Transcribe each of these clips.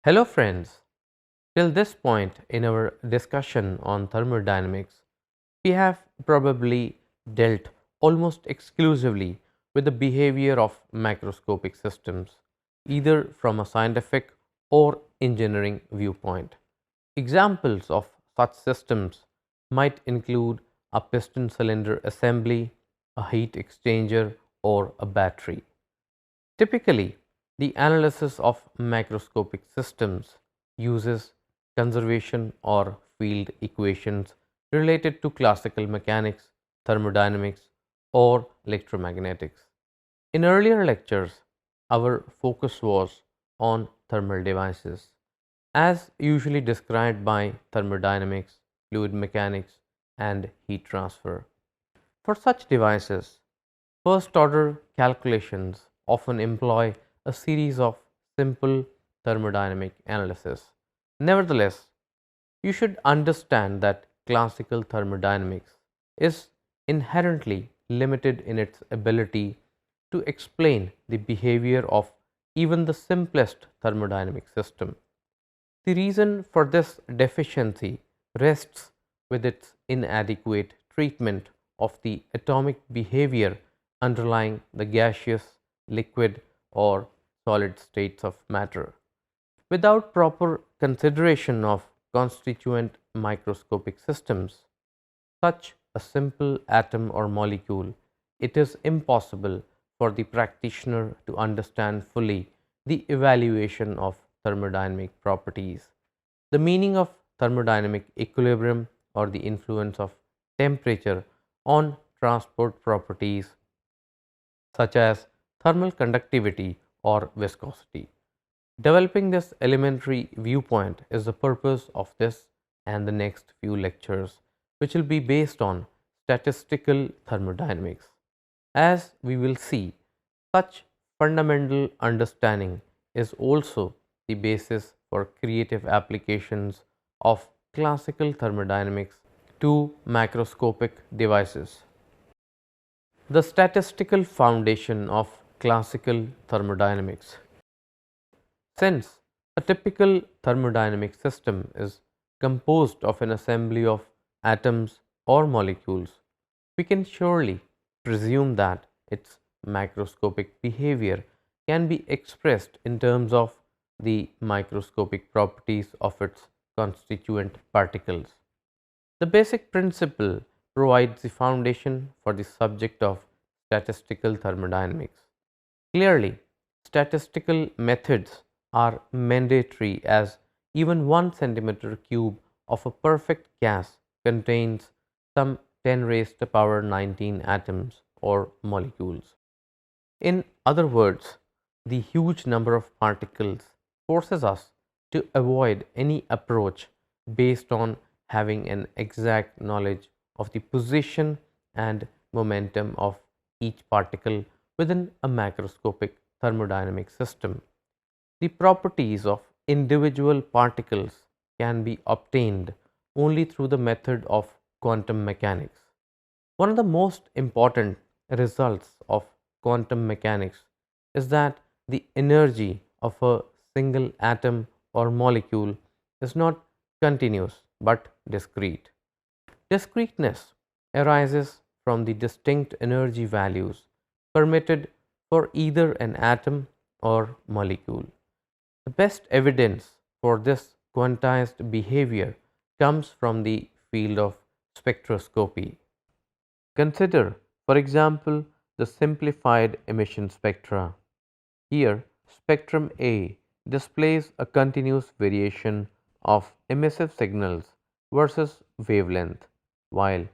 Hello friends, till this point in our discussion on thermodynamics, we have probably dealt almost exclusively with the behavior of macroscopic systems, either from a scientific or engineering viewpoint. Examples of such systems might include a piston cylinder assembly, a heat exchanger, or a battery. Typically, the analysis of macroscopic systems uses conservation or field equations related to classical mechanics, thermodynamics, or electromagnetics. In earlier lectures, our focus was on thermal devices, as usually described by thermodynamics, fluid mechanics, and heat transfer. For such devices, first order calculations often employ a series of simple thermodynamic analysis. Nevertheless, you should understand that classical thermodynamics is inherently limited in its ability to explain the behavior of even the simplest thermodynamic system. The reason for this deficiency rests with its inadequate treatment of the atomic behavior underlying the gaseous, liquid, or solid states of matter. Without proper consideration of constituent microscopic systems, such a simple atom or molecule, it is impossible for the practitioner to understand fully the evaluation of thermodynamic properties, the meaning of thermodynamic equilibrium, or the influence of temperature on transport properties such as thermal conductivity or viscosity. Developing this elementary viewpoint is the purpose of this and the next few lectures, which will be based on statistical thermodynamics. As we will see, such fundamental understanding is also the basis for creative applications of classical thermodynamics to macroscopic devices. The statistical foundation of classical thermodynamics. Since a typical thermodynamic system is composed of an assembly of atoms or molecules, we can surely presume that its macroscopic behavior can be expressed in terms of the microscopic properties of its constituent particles. The basic principle provides the foundation for the subject of statistical thermodynamics. Clearly, statistical methods are mandatory as even 1 centimeter cube of a perfect gas contains some 10 raised to power 19 atoms or molecules. In other words, the huge number of particles forces us to avoid any approach based on having an exact knowledge of the position and momentum of each particle within a macroscopic thermodynamic system. The properties of individual particles can be obtained only through the method of quantum mechanics. One of the most important results of quantum mechanics is that the energy of a single atom or molecule is not continuous but discrete. Discreteness arises from the distinct energy values permitted for either an atom or molecule. The best evidence for this quantized behavior comes from the field of spectroscopy. Consider, for example, the simplified emission spectra. Here, spectrum A displays a continuous variation of emissive signals versus wavelength, while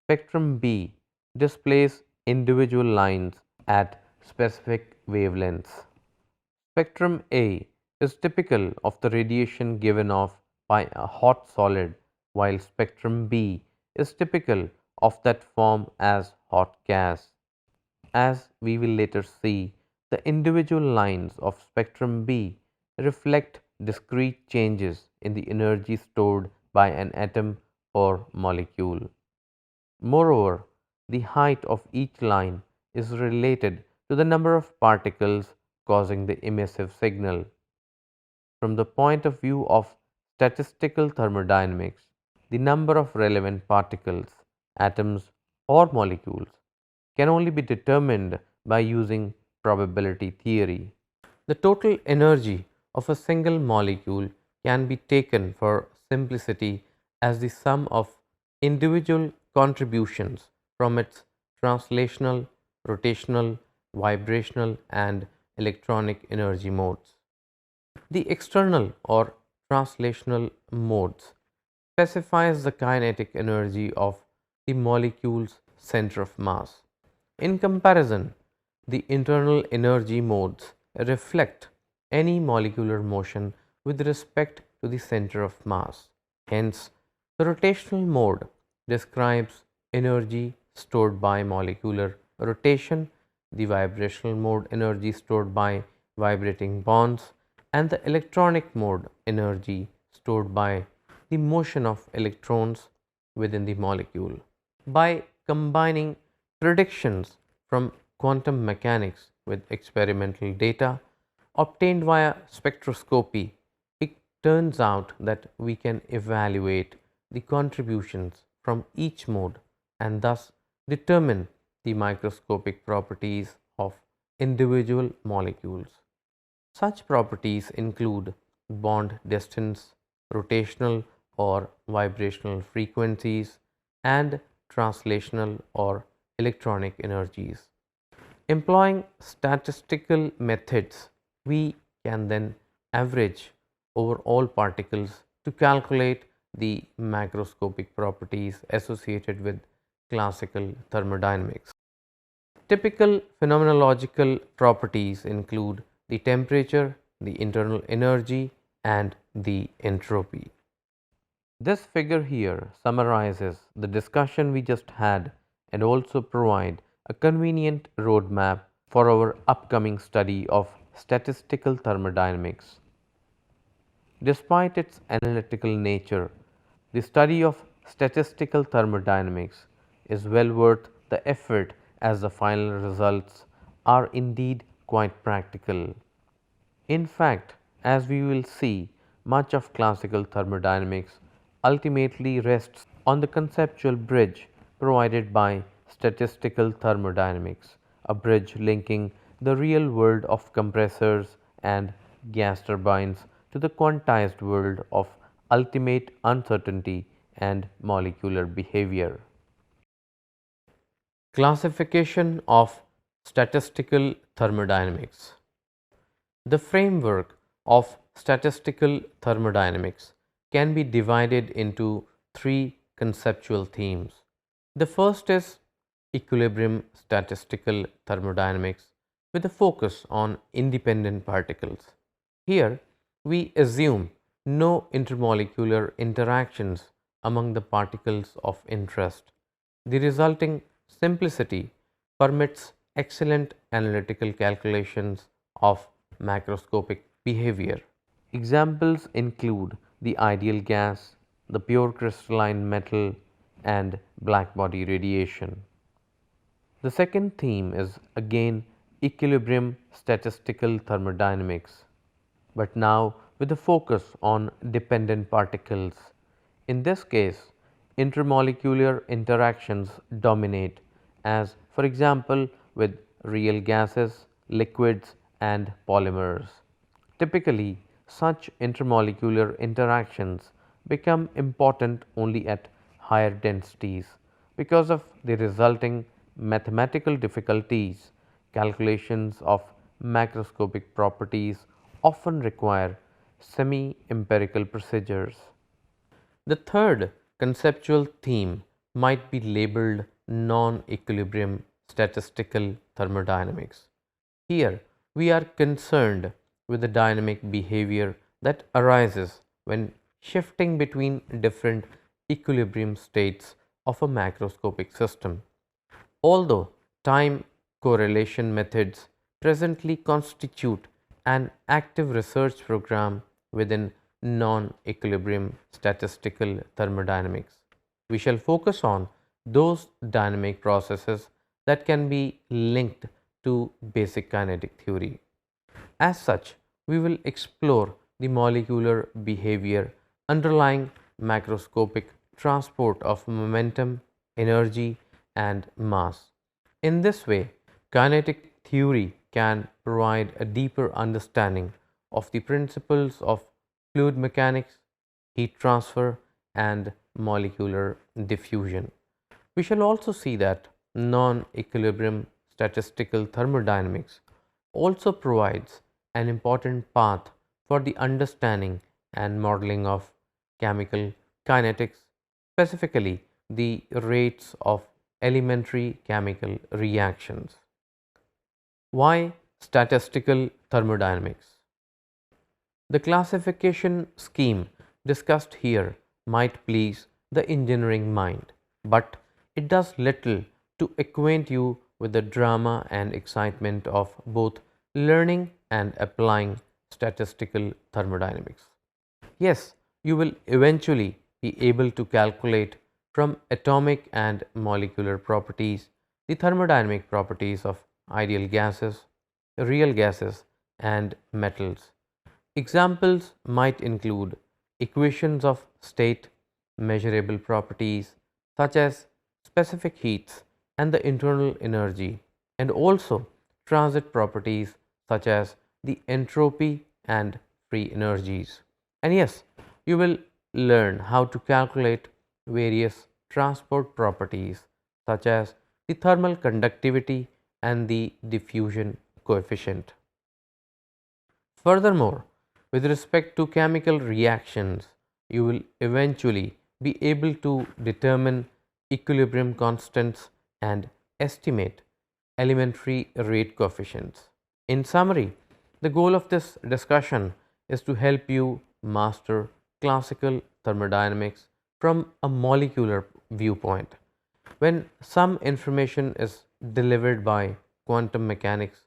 spectrum B displays individual lines at specific wavelengths. Spectrum A is typical of the radiation given off by a hot solid, while spectrum B is typical of that form as hot gas. As we will later see, the individual lines of spectrum B reflect discrete changes in the energy stored by an atom or molecule. Moreover, the height of each line is related to the number of particles causing the emissive signal. from the point of view of statistical thermodynamics, the number of relevant particles, atoms, or molecules can only be determined by using probability theory. The total energy of a single molecule can be taken for simplicity as the sum of individual contributions from its translational, rotational, vibrational, and electronic energy modes. The external or translational modes specifies the kinetic energy of the molecule's center of mass. In comparison, the internal energy modes reflect any molecular motion with respect to the center of mass. Hence, the rotational mode describes energy stored by molecular rotation, the vibrational mode energy stored by vibrating bonds, and the electronic mode energy stored by the motion of electrons within the molecule. By combining predictions from quantum mechanics with experimental data obtained via spectroscopy, it turns out that we can evaluate the contributions from each mode and thus determine the microscopic properties of individual molecules. Such properties include bond distance, rotational or vibrational frequencies, and translational or electronic energies. Employing statistical methods, we can then average over all particles to calculate the macroscopic properties associated with classical thermodynamics. Typical phenomenological properties include the temperature, the internal energy, and the entropy. This figure here summarizes the discussion we just had and also provide a convenient roadmap for our upcoming study of statistical thermodynamics. Despite its analytical nature, the study of statistical thermodynamics is well worth the effort as the final results are indeed quite practical. In fact, as we will see, much of classical thermodynamics ultimately rests on the conceptual bridge provided by statistical thermodynamics, a bridge linking the real world of compressors and gas turbines to the quantized world of ultimate uncertainty and molecular behavior. Classification of statistical thermodynamics. The framework of statistical thermodynamics can be divided into three conceptual themes. The first is equilibrium statistical thermodynamics with a focus on independent particles. Here, we assume no intermolecular interactions among the particles of interest. The resulting simplicity permits excellent analytical calculations of macroscopic behavior. Examples include the ideal gas, the pure crystalline metal, and blackbody radiation. The second theme is again equilibrium statistical thermodynamics, but now with a focus on dependent particles. In this case, intermolecular interactions dominate, as for example with real gases, liquids, and polymers. Typically, such intermolecular interactions become important only at higher densities because of the resulting mathematical difficulties. Calculations of macroscopic properties often require semi-empirical procedures. The third conceptual theme might be labeled non-equilibrium statistical thermodynamics. Here, we are concerned with the dynamic behavior that arises when shifting between different equilibrium states of a macroscopic system. Although time correlation methods presently constitute an active research program within non-equilibrium statistical thermodynamics, we shall focus on those dynamic processes that can be linked to basic kinetic theory. As such, we will explore the molecular behavior underlying macroscopic transport of momentum, energy, and mass. In this way, kinetic theory can provide a deeper understanding of the principles of fluid mechanics, heat transfer, and molecular diffusion. We shall also see that non-equilibrium statistical thermodynamics also provides an important path for the understanding and modeling of chemical kinetics, specifically the rates of elementary chemical reactions. Why statistical thermodynamics? The classification scheme discussed here might please the engineering mind, but it does little to acquaint you with the drama and excitement of both learning and applying statistical thermodynamics. Yes, you will eventually be able to calculate from atomic and molecular properties the thermodynamic properties of ideal gases, real gases, and metals. Examples might include equations of state, measurable properties such as specific heats and the internal energy, and also transit properties such as the entropy and free energies. And yes, you will learn how to calculate various transport properties such as the thermal conductivity and the diffusion coefficient. Furthermore, with respect to chemical reactions, you will eventually be able to determine equilibrium constants and estimate elementary rate coefficients. In summary, the goal of this discussion is to help you master classical thermodynamics from a molecular viewpoint. When some information is delivered by quantum mechanics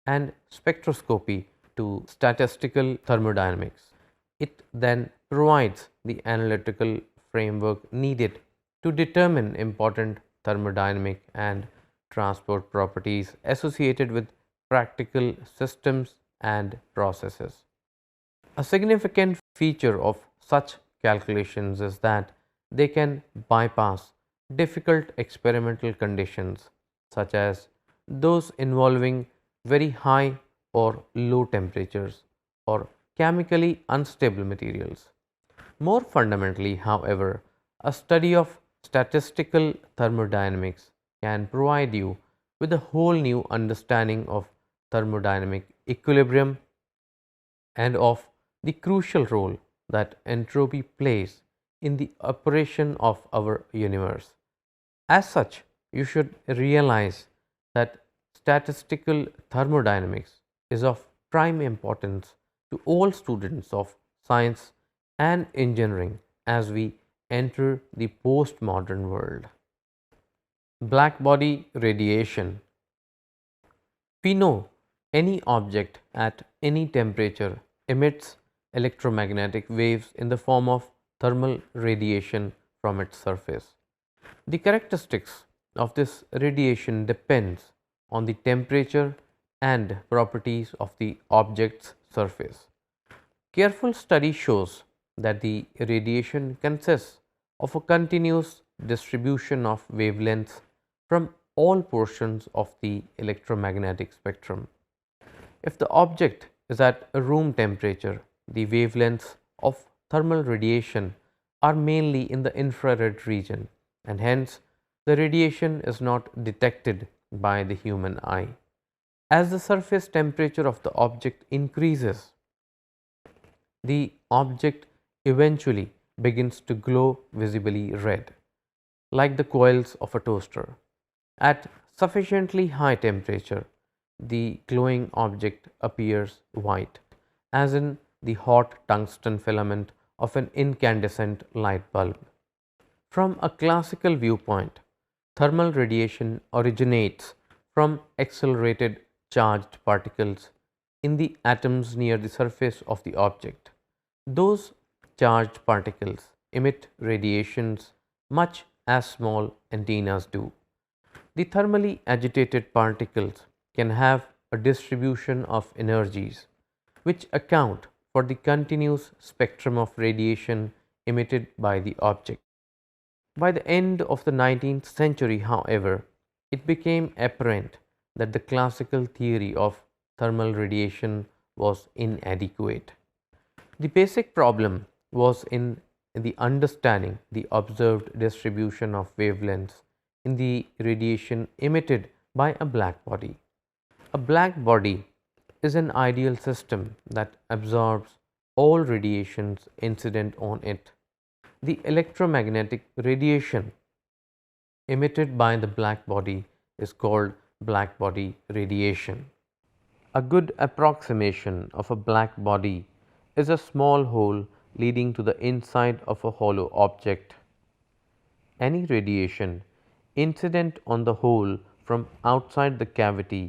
and spectroscopy to statistical thermodynamics, it then provides the analytical framework needed to determine important thermodynamic and transport properties associated with practical systems and processes. A significant feature of such calculations is that they can bypass difficult experimental conditions such as those involving very high or low temperatures or chemically unstable materials. More fundamentally, however, a study of statistical thermodynamics can provide you with a whole new understanding of thermodynamic equilibrium and of the crucial role that entropy plays in the operation of our universe. As such, you should realize that statistical thermodynamics is of prime importance to all students of science and engineering as we enter the postmodern world. Blackbody radiation. We know any object at any temperature emits electromagnetic waves in the form of thermal radiation from its surface. The characteristics of this radiation depends on the temperature and properties of the object's surface. Careful study shows that the radiation consists of a continuous distribution of wavelengths from all portions of the electromagnetic spectrum. If the object is at a room temperature, the wavelengths of thermal radiation are mainly in the infrared region, and hence the radiation is not detected by the human eye. As the surface temperature of the object increases, the object eventually begins to glow visibly red, like the coils of a toaster. At sufficiently high temperature, the glowing object appears white, as in the hot tungsten filament of an incandescent light bulb. From a classical viewpoint, thermal radiation originates from accelerated charged particles in the atoms near the surface of the object. Those charged particles emit radiations much as small antennas do. The thermally agitated particles can have a distribution of energies which account for the continuous spectrum of radiation emitted by the object. By the end of the 19th century, however, it became apparent that the classical theory of thermal radiation was inadequate. The basic problem was in the understanding the observed distribution of wavelengths in the radiation emitted by a black body. A black body is an ideal system that absorbs all radiations incident on it. The electromagnetic radiation emitted by the black body is called black body radiation. A good approximation of a black body is a small hole leading to the inside of a hollow object. Any radiation incident on the hole from outside the cavity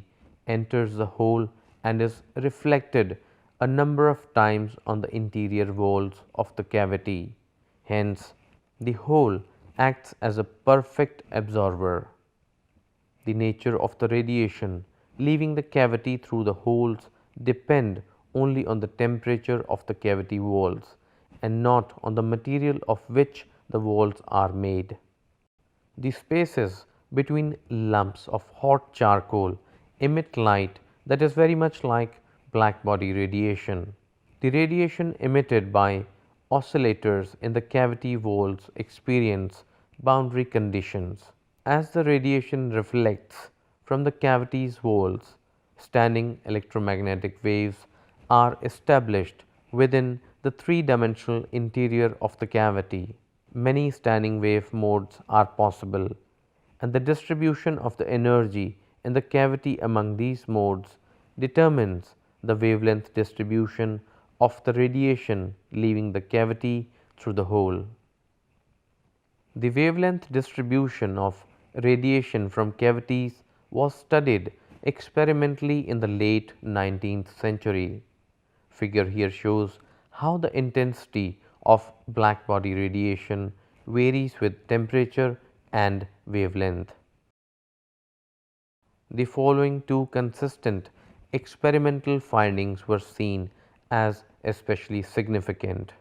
enters the hole and is reflected a number of times on the interior walls of the cavity. Hence, the hole acts as a perfect absorber. The nature of the radiation leaving the cavity through the holes depend only on the temperature of the cavity walls and not on the material of which the walls are made. The spaces between lumps of hot charcoal emit light that is very much like black body radiation. The radiation emitted by oscillators in the cavity walls experience boundary conditions. As the radiation reflects from the cavity's walls, standing electromagnetic waves are established within the three-dimensional interior of the cavity. Many standing wave modes are possible, and the distribution of the energy in the cavity among these modes determines the wavelength distribution of the radiation leaving the cavity through the hole. The wavelength distribution of radiation from cavities was studied experimentally in the late 19th century. Figure here shows how the intensity of black body radiation varies with temperature and wavelength. The following two consistent experimental findings were seen as especially significant.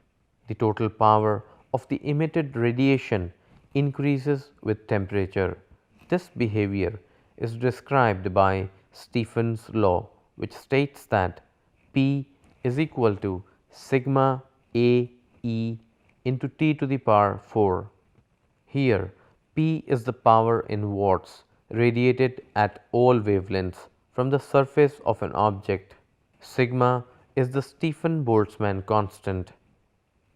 The total power of the emitted radiation increases with temperature. This behavior is described by Stephen's law, which states that P is equal to sigma A E into T to the power 4. Here, P is the power in watts radiated at all wavelengths from the surface of an object. Sigma is the Stephen-Boltzmann constant.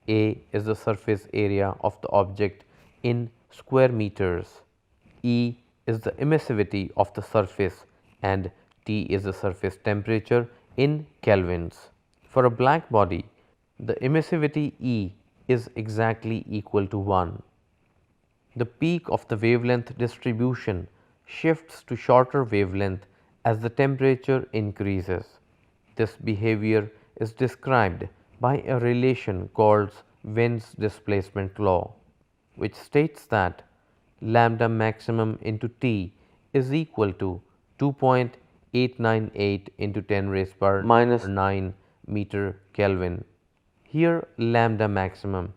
A is the surface area of the object in square meters. E is the emissivity of the surface and T is the surface temperature in kelvins. For a black body, the emissivity E is exactly equal to 1. The peak of the wavelength distribution shifts to shorter wavelength as the temperature increases. This behavior is described by a relation called Wend's displacement law, which states that lambda maximum into T is equal to 2.898 into 10 raised power minus 9 meter Kelvin. Here lambda maximum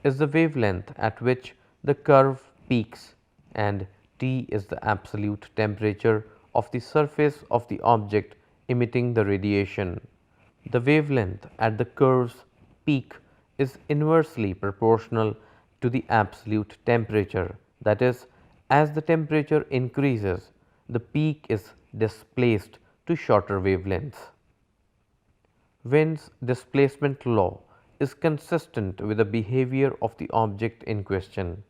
is the wavelength at which the curve peaks and T is the absolute temperature of the surface of the object emitting the radiation. The wavelength at the curve's peak is inversely proportional to the absolute temperature. That is, as the temperature increases, the peak is displaced to shorter wavelengths. Wend's displacement law is consistent with the behavior of the object in question.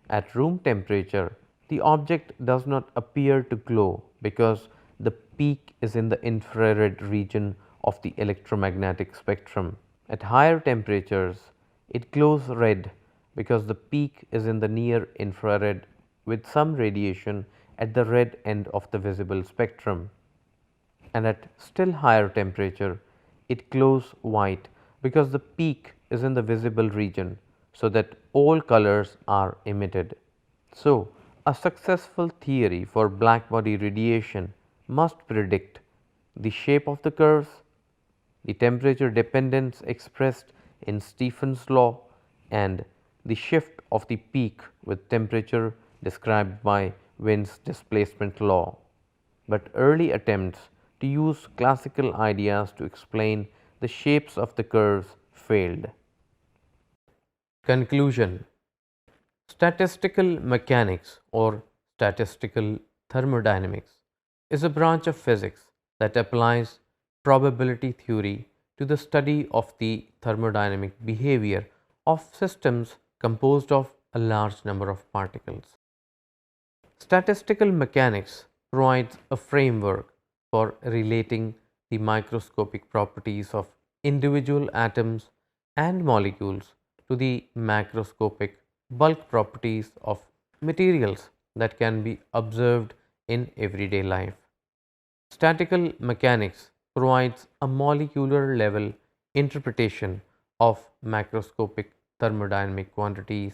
At room temperature, the object does not appear to glow because the peak is in the infrared region of the electromagnetic spectrum. At higher temperatures, it glows red because the peak is in the near infrared with some radiation at the red end of the visible spectrum. And at still higher temperature, it glows white because the peak is in the visible region, so that all colors are emitted. So, a successful theory for black body radiation must predict the shape of the curves, the temperature dependence expressed in Stephen's law, and the shift of the peak with temperature described by wind's displacement law. But early attempts to use classical ideas to explain the shapes of the curves failed. Conclusion: statistical mechanics or statistical thermodynamics is a branch of physics that applies probability theory to the study of the thermodynamic behavior of systems composed of a large number of particles. Statistical mechanics provides a framework for relating the microscopic properties of individual atoms and molecules to the macroscopic bulk properties of materials that can be observed in everyday life. Statistical mechanics provides a molecular level interpretation of macroscopic thermodynamic quantities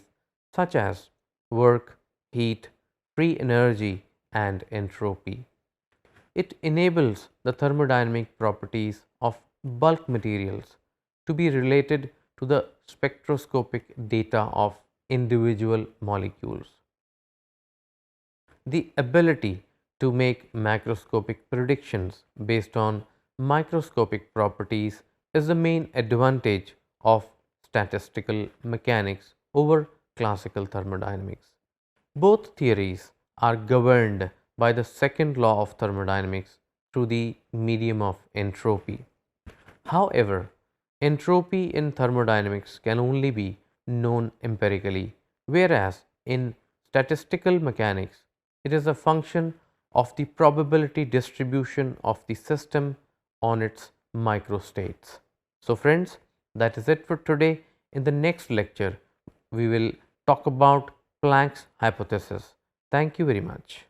such as work, heat, free energy, and entropy. It enables the thermodynamic properties of bulk materials to be related to the spectroscopic data of individual molecules. The ability to make macroscopic predictions based on microscopic properties is the main advantage of statistical mechanics over classical thermodynamics. Both theories are governed by the second law of thermodynamics through the medium of entropy. However, entropy in thermodynamics can only be known empirically, whereas in statistical mechanics, it is a function of the probability distribution of the system on its microstates. So friends, that is it for today. In the next lecture, we will talk about Planck's hypothesis. Thank you very much.